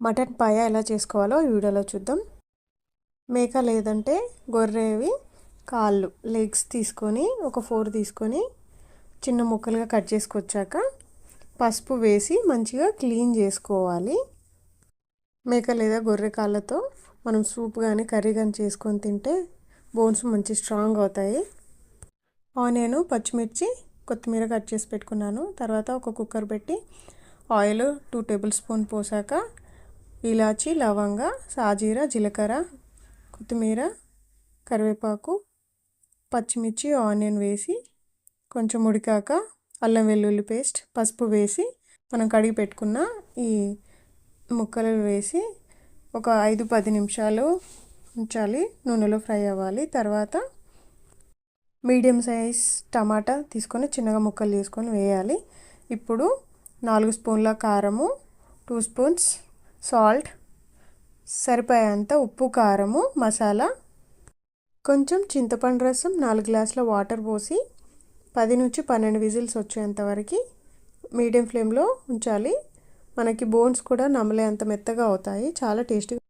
Mutton పాయ ఎలా చేసుకోవాలో ఈ వీడియోలో చూద్దాం. మేక లేదంటే గొర్రెవి కాళ్ళు లెగ్స్ తీసుకొని ఒక 4 తీసుకొని చిన్న ముక్కలుగా కట్ చేసుకొచ్చాక పసుపు వేసి మంచిగా క్లీన్ చేసుకోవాలి. మేక లేదా గొర్రె కాళ్ళతో మనం సూప్ కానీ కర్రీ కానీ చేసుకొని తింటే బోన్స్ మంచి స్ట్రాంగ్ అవుతాయి. ఆనియన్, పచ్చిమిర్చి, కొత్తిమీర కట్ చేసి పెట్టుకున్నాను. తర్వాత ఒక కుక్కర్ పెట్టి ఆయిల్ 2 టేబుల్ స్పూన్ పోసాక ఇలాచి, లవంగ, సాజీర, జీలకర్ర, కొత్తిమీర, కరివేపాకు, పచ్చిమిర్చి, ఆనియన్ వేసి కొంచెం ఉడికాక అల్లం వెల్లుల్లి పేస్ట్, పసుపు వేసి మనం కడిగి పెట్టుకున్న ఈ ముక్కలు వేసి ఒక 5-10 నిమిషాలు ఉంచాలి. నూనెలో ఫ్రై అవ్వాలి. తర్వాత మీడియం సైజ్ టమాటా తీసుకొని చిన్నగా ముక్కలు చేసుకొని వేయాలి. ఇప్పుడు 4 స్పూన్ల కారము, 2 స్పూన్స్ సాల్ట్, సరిపోయేంత ఉప్పు, కారము, మసాలా, కొంచెం చింతపండు రసం, 4 గ్లాసుల వాటర్ పోసి 10-12 విజిల్స్ వచ్చేంత వరకు మీడియం ఫ్లేమ్లో ఉంచాలి. మనకి బోన్స్ కూడా నమలేంత మెత్తగా అవుతాయి. చాలా టేస్టీగా